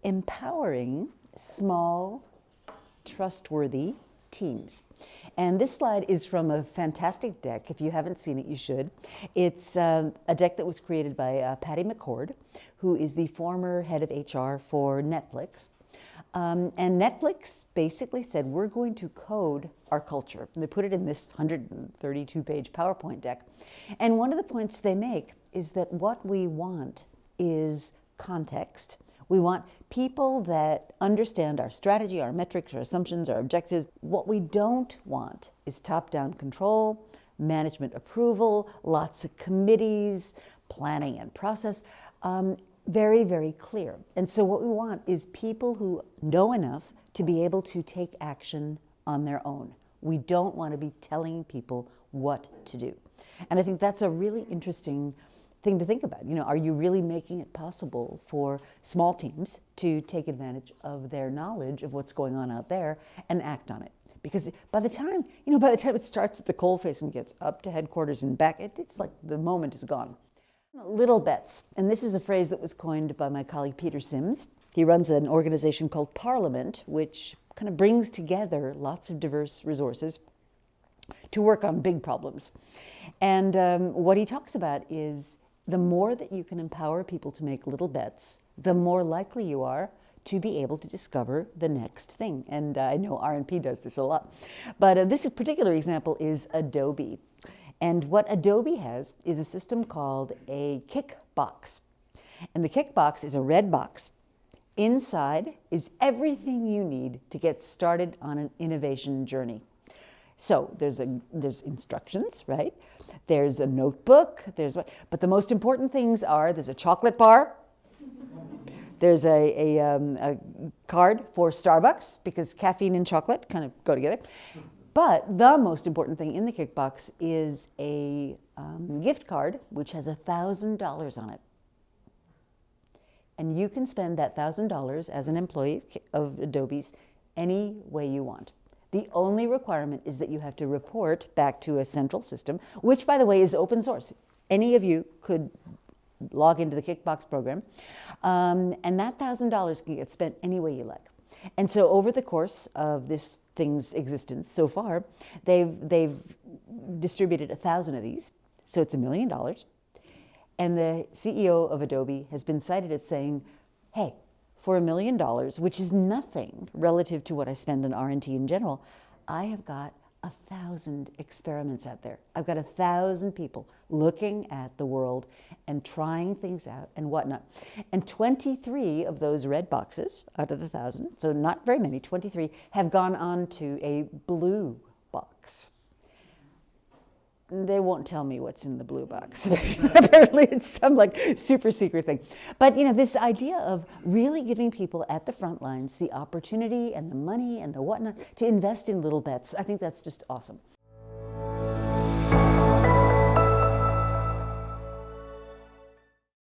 empowering small, trustworthy teams. And this slide is from a fantastic deck. If you haven't seen it, you should. It's a deck that was created by Patty McCord, who is the former head of HR for Netflix. And Netflix basically said, we're going to code our culture. And they put it in this 132-page PowerPoint deck. And one of the points they make is that what we want is context. We want people that understand our strategy, our metrics, our assumptions, our objectives. What we don't want is top-down control, management approval, lots of committees, planning and process. Very, very clear. And so what we want is people who know enough to be able to take action on their own. We don't want to be telling people what to do. And I think that's a really interesting thing to think about. You know, are you really making it possible for small teams to take advantage of their knowledge of what's going on out there and act on it? Because by the time it starts at the coalface and gets up to headquarters and back, it's like the moment is gone. Little bets, and this is a phrase that was coined by my colleague Peter Sims. He runs an organization called Parliament, which kind of brings together lots of diverse resources to work on big problems. And what he talks about is the more that you can empower people to make little bets, the more likely you are to be able to discover the next thing. And I know R&P does this a lot. But this particular example is Adobe. And what Adobe has is a system called a kick box. And the kick box is a red box. Inside is everything you need to get started on an innovation journey. So there's instructions, right? There's a notebook, but the most important things are there's a chocolate bar, there's a card for Starbucks, because caffeine and chocolate kind of go together. But the most important thing in the kickbox is a gift card which has $1,000 on it. And you can spend that $1,000 as an employee of Adobe's any way you want. The only requirement is that you have to report back to a central system, which, by the way, is open source. Any of you could log into the Kickbox program, and that $1,000 can get spent any way you like. And so over the course of this thing's existence so far, they've distributed 1,000 of these, so it's $1 million. And the CEO of Adobe has been cited as saying, hey, for $1 million, which is nothing relative to what I spend on R&D in general, I have got 1,000 experiments out there. I've got 1,000 people looking at the world and trying things out and whatnot. And 23 of those red boxes out of the 1,000, so not very many, 23, have gone on to a blue box. They won't tell me what's in the blue box. Apparently it's some like super secret thing. But you know, this idea of really giving people at the front lines the opportunity and the money and the whatnot to invest in little bets, I think that's just awesome.